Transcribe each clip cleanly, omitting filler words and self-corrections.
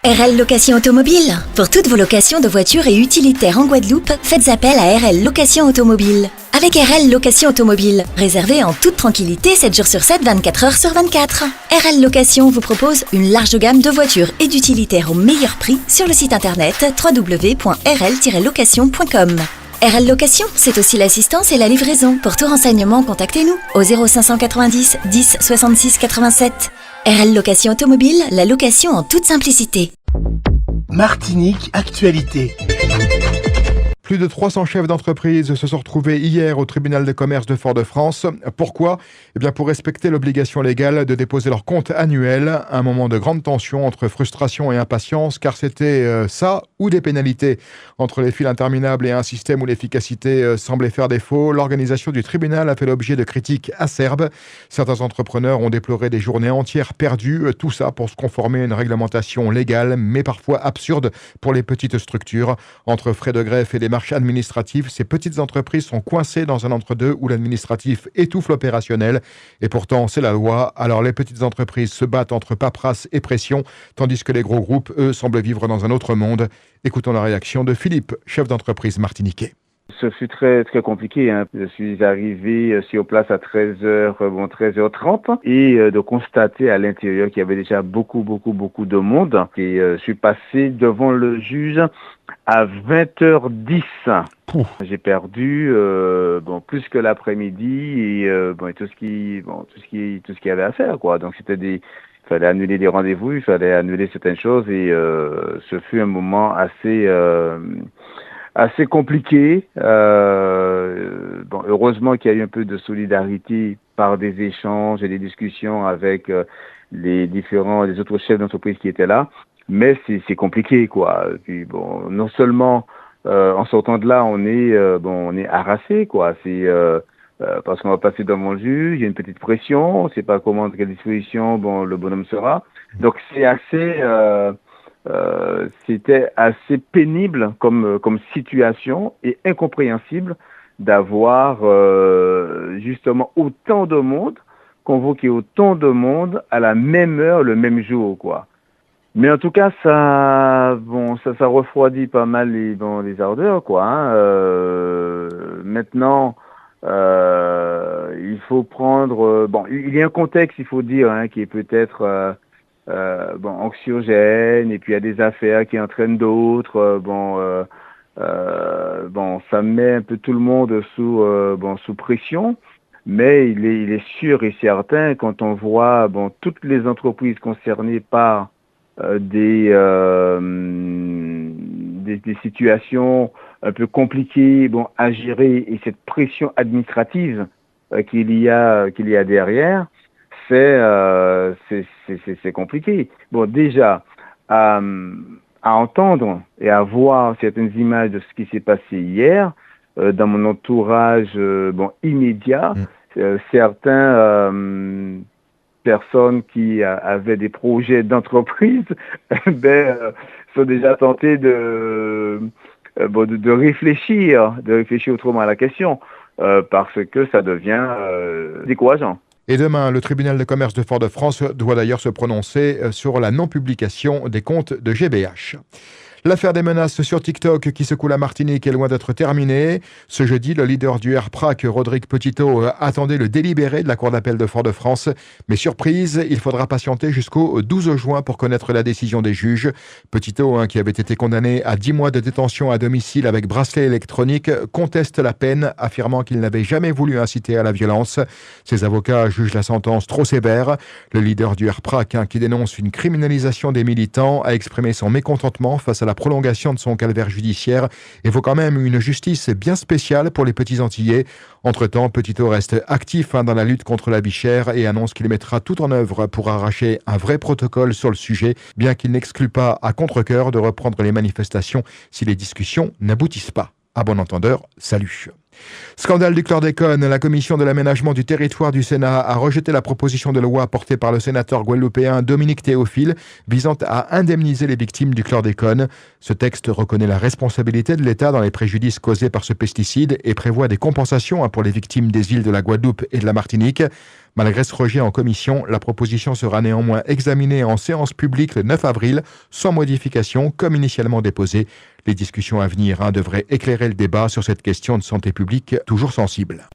RL Location Automobile. Pour toutes vos locations de voitures et utilitaires en Guadeloupe, faites appel à RL Location Automobile. Avec RL Location Automobile, réservez en toute tranquillité 7 jours sur 7, 24 heures sur 24. RL Location vous propose une large gamme de voitures et d'utilitaires au meilleur prix sur le site internet www.rl-location.com. RL Location, c'est aussi l'assistance et la livraison. Pour tout renseignement, contactez-nous au 0590 10 66 87. RL Location Automobile, la location en toute simplicité. Martinique Actualité. Plus de 300 chefs d'entreprise se sont retrouvés hier au tribunal de commerce de Fort-de-France. Pourquoi ? Pour respecter l'obligation légale de déposer leur compte annuel. Un moment de grande tension entre frustration et impatience, car c'était ça ou des pénalités. Entre les files interminables et un système où l'efficacité semblait faire défaut, l'organisation du tribunal a fait l'objet de critiques acerbes. Certains entrepreneurs ont déploré des journées entières perdues, tout ça pour se conformer à une réglementation légale, mais parfois absurde pour les petites structures. Entre frais de greffe et démarches administratives, ces petites entreprises sont coincées dans un entre-deux où l'administratif étouffe l'opérationnel. Et pourtant, c'est la loi. Alors les petites entreprises se battent entre paperasse et pression, tandis que les gros groupes, eux, semblent vivre dans un autre monde. Écoutons la réaction de Philippe, chef d'entreprise martiniquais. Ce fut très très compliqué. Je suis arrivé sur place à 13h30 et de constater à l'intérieur qu'il y avait déjà beaucoup de monde. Et je suis passé devant le juge à 20h10. J'ai perdu plus que l'après-midi et tout ce qu'il y avait à faire, quoi. Donc il fallait annuler des rendez-vous, il fallait annuler certaines choses et ce fut un moment assez compliqué. Heureusement qu'il y a eu un peu de solidarité par des échanges et des discussions avec les autres chefs d'entreprise qui étaient là, mais c'est compliqué, quoi. Puis non seulement en sortant de là, on est harassé, quoi. C'est parce qu'on va passer devant le juge, il y a une petite pression, on ne sait pas comment, de quelle disposition le bonhomme sera. Donc c'est c'était assez pénible comme situation et incompréhensible d'avoir justement autant de monde, convoqué autant de monde à la même heure, le même jour, quoi. Mais en tout cas, ça refroidit pas mal les ardeurs, quoi. Maintenant, il faut prendre. Il y a un contexte, il faut dire, qui est peut-être anxiogène, et puis il y a des affaires qui entraînent d'autres. Ça met un peu tout le monde sous pression. Mais il est sûr et certain, quand on voit toutes les entreprises concernées par des situations un peu compliquées à gérer, et cette pression administrative qu'il y a derrière, c'est compliqué. Déjà à entendre et à voir certaines images de ce qui s'est passé hier dans mon entourage immédiat, certaines personnes qui avaient des projets d'entreprise sont déjà tentées de réfléchir autrement à la question, parce que ça devient décourageant. Et demain, le tribunal de commerce de Fort-de-France doit d'ailleurs se prononcer sur la non-publication des comptes de GBH. L'affaire des menaces sur TikTok qui secoue la Martinique est loin d'être terminée. Ce jeudi, le leader du RPRAC, Rodrigue Petitot, attendait le délibéré de la Cour d'appel de Fort-de-France. Mais surprise, il faudra patienter jusqu'au 12 juin pour connaître la décision des juges. Petitot, qui avait été condamné à 10 mois de détention à domicile avec bracelet électronique, conteste la peine, affirmant qu'il n'avait jamais voulu inciter à la violence. Ses avocats jugent la sentence trop sévère. Le leader du RPRAC, qui dénonce une criminalisation des militants, a exprimé son mécontentement face à la prolongation de son calvaire judiciaire et vaut quand même une justice bien spéciale pour les petits Antillais. Entre-temps, Petitot reste actif dans la lutte contre la vie chère et annonce qu'il mettra tout en œuvre pour arracher un vrai protocole sur le sujet, bien qu'il n'exclut pas à contre-cœur de reprendre les manifestations si les discussions n'aboutissent pas. À bon entendeur, salut. Scandale du chlordécone, la commission de l'aménagement du territoire du Sénat a rejeté la proposition de loi portée par le sénateur guadeloupéen Dominique Théophile visant à indemniser les victimes du chlordécone. Ce texte reconnaît la responsabilité de l'État dans les préjudices causés par ce pesticide et prévoit des compensations pour les victimes des îles de la Guadeloupe et de la Martinique. Malgré ce rejet en commission, la proposition sera néanmoins examinée en séance publique le 9 avril, sans modification, comme initialement déposé. Les discussions à venir devraient éclairer le débat sur cette question de santé publique toujours sensible.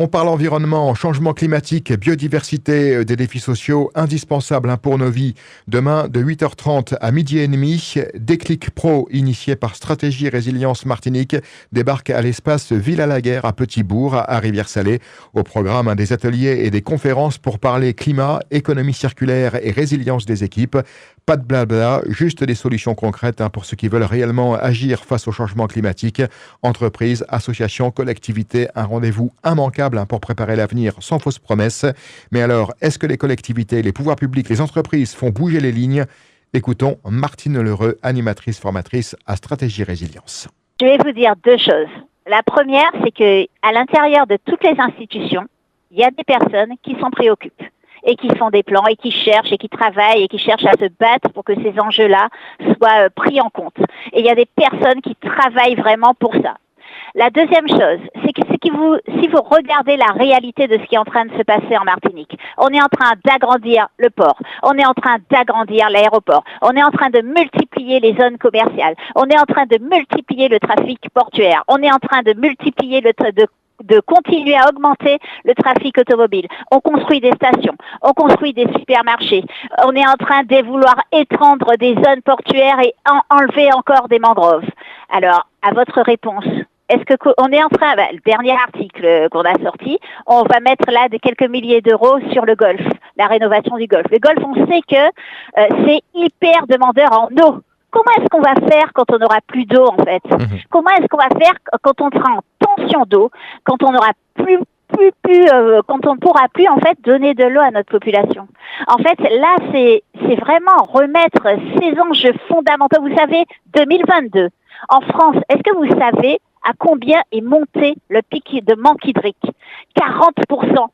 On parle environnement, changement climatique, biodiversité, des défis sociaux indispensables pour nos vies. Demain, de 8h30 à 12h30, Déclic Pro, initié par Stratégie Résilience Martinique, débarque à l'espace Villa-la-Guerre à Petit-Bourg, à Rivière-Salée. Au programme, des ateliers et des conférences pour parler climat, économie circulaire et résilience des équipes. Pas de blabla, juste des solutions concrètes pour ceux qui veulent réellement agir face au changement climatique. Entreprises, associations, collectivités, un rendez-vous immanquable pour préparer l'avenir sans fausses promesses. Mais alors, est-ce que les collectivités, les pouvoirs publics, les entreprises font bouger les lignes? Écoutons Martine Lheureux, animatrice formatrice à Stratégie Résilience. Je vais vous dire deux choses. La première, c'est qu'à l'intérieur de toutes les institutions, il y a des personnes qui s'en préoccupent et qui font des plans et qui cherchent et qui travaillent et qui cherchent à se battre pour que ces enjeux-là soient pris en compte. Et il y a des personnes qui travaillent vraiment pour ça. La deuxième chose, c'est que si vous regardez la réalité de ce qui est en train de se passer en Martinique, on est en train d'agrandir le port, on est en train d'agrandir l'aéroport, on est en train de multiplier les zones commerciales, on est en train de multiplier le trafic portuaire, on est en train de multiplier de continuer à augmenter le trafic automobile. On construit des stations, on construit des supermarchés, on est en train de vouloir étendre des zones portuaires et enlever encore des mangroves. Alors, à votre réponse, est-ce qu'on est en train, le dernier article qu'on a sorti, on va mettre là quelques milliers d'euros sur le golfe, la rénovation du golfe. Le golfe, on sait que c'est hyper demandeur en eau. Comment est-ce qu'on va faire quand on n'aura plus d'eau, en fait? Comment est-ce qu'on va faire quand on sera en tension d'eau, quand on n'aura quand on ne pourra plus, en fait, donner de l'eau à notre population? En fait, là, c'est vraiment remettre ces enjeux fondamentaux. Vous savez, 2022, en France, est-ce que vous savez à combien est monté le pic de manque hydrique? 40%.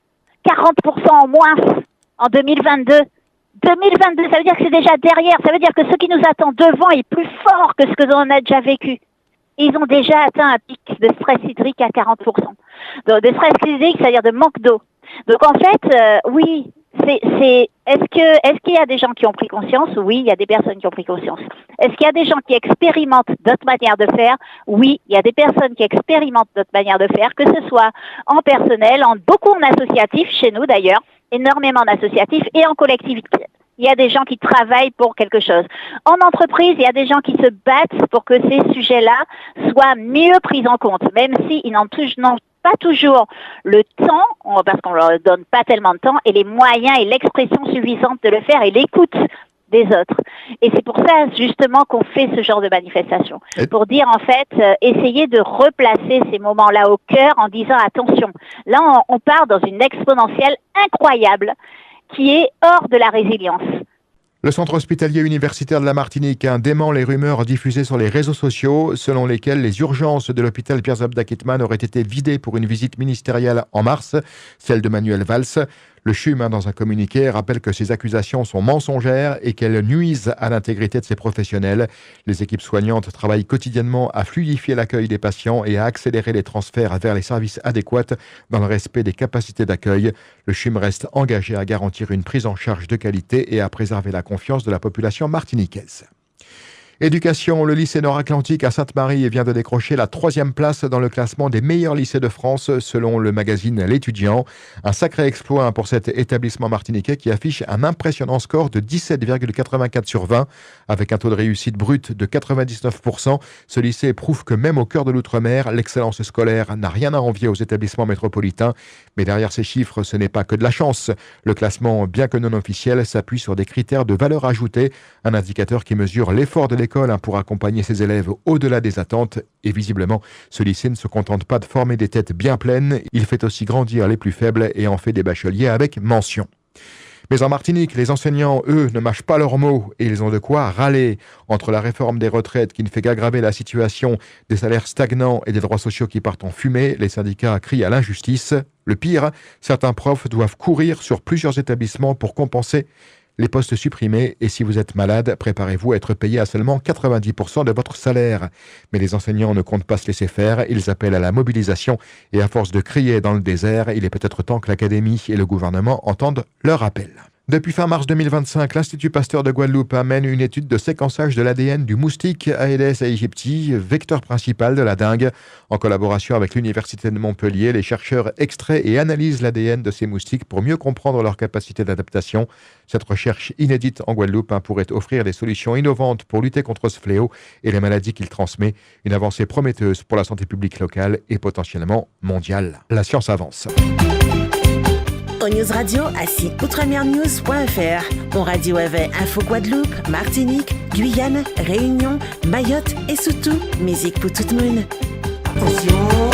40% en moins en 2022. 2022, ça veut dire que c'est déjà derrière. Ça veut dire que ce qui nous attend devant est plus fort que ce que l'on a déjà vécu. Ils ont déjà atteint un pic de stress hydrique à 40%. Donc, de stress hydrique, c'est-à-dire de manque d'eau. Donc, en fait, oui, est-ce qu'il y a des gens qui ont pris conscience? Oui, il y a des personnes qui ont pris conscience. Est-ce qu'il y a des gens qui expérimentent d'autres manières de faire? Oui, il y a des personnes qui expérimentent d'autres manières de faire, que ce soit en personnel, beaucoup en associatif, chez nous d'ailleurs, énormément en associatif et en collectivité. Il y a des gens qui travaillent pour quelque chose. En entreprise, il y a des gens qui se battent pour que ces sujets-là soient mieux pris en compte, même s'ils n'ont pas toujours le temps, parce qu'on ne leur donne pas tellement de temps, et les moyens et l'expression suffisante de le faire et l'écoute des autres. Et c'est pour ça, justement, qu'on fait ce genre de manifestation. Pour dire, en fait, essayer de replacer ces moments-là au cœur en disant, attention, là, on part dans une exponentielle incroyable qui est hors de la résilience. Le centre hospitalier universitaire de la Martinique dément les rumeurs diffusées sur les réseaux sociaux selon lesquelles les urgences de l'hôpital Pierre Zabda Kitman auraient été vidées pour une visite ministérielle en mars, celle de Manuel Valls. Le CHUM, dans un communiqué, rappelle que ces accusations sont mensongères et qu'elles nuisent à l'intégrité de ces professionnels. Les équipes soignantes travaillent quotidiennement à fluidifier l'accueil des patients et à accélérer les transferts vers les services adéquats dans le respect des capacités d'accueil. Le CHUM reste engagé à garantir une prise en charge de qualité et à préserver la confiance de la population martiniquaise. Éducation, le lycée Nord-Atlantique à Sainte-Marie vient de décrocher la 3e place dans le classement des meilleurs lycées de France selon le magazine L'Étudiant. Un sacré exploit pour cet établissement martiniquais qui affiche un impressionnant score de 17,84 sur 20 avec un taux de réussite brut de 99%. Ce lycée prouve que même au cœur de l'outre-mer, l'excellence scolaire n'a rien à envier aux établissements métropolitains. Mais derrière ces chiffres, ce n'est pas que de la chance. Le classement, bien que non officiel, s'appuie sur des critères de valeur ajoutée, un indicateur qui mesure l'effort de l'école pour accompagner ses élèves au-delà des attentes. Et visiblement, ce lycée ne se contente pas de former des têtes bien pleines, il fait aussi grandir les plus faibles et en fait des bacheliers avec mention. Mais en Martinique, les enseignants, eux, ne mâchent pas leurs mots et ils ont de quoi râler. Entre la réforme des retraites qui ne fait qu'aggraver la situation, des salaires stagnants et des droits sociaux qui partent en fumée, les syndicats crient à l'injustice. Le pire, certains profs doivent courir sur plusieurs établissements pour compenser les postes supprimés et si vous êtes malade, préparez-vous à être payé à seulement 90% de votre salaire. Mais les enseignants ne comptent pas se laisser faire, ils appellent à la mobilisation et à force de crier dans le désert, il est peut-être temps que l'Académie et le gouvernement entendent leur appel. Depuis fin mars 2025, l'Institut Pasteur de Guadeloupe amène une étude de séquençage de l'ADN du moustique Aedes aegypti, vecteur principal de la dengue. En collaboration avec l'Université de Montpellier, les chercheurs extraient et analysent l'ADN de ces moustiques pour mieux comprendre leur capacité d'adaptation. Cette recherche inédite en Guadeloupe pourrait offrir des solutions innovantes pour lutter contre ce fléau et les maladies qu'il transmet. Une avancée prometteuse pour la santé publique locale et potentiellement mondiale. La science avance. News Radio à site outremernews.fr. On radio avait Info Guadeloupe, Martinique, Guyane, Réunion, Mayotte et surtout musique pour tout le monde. Attention.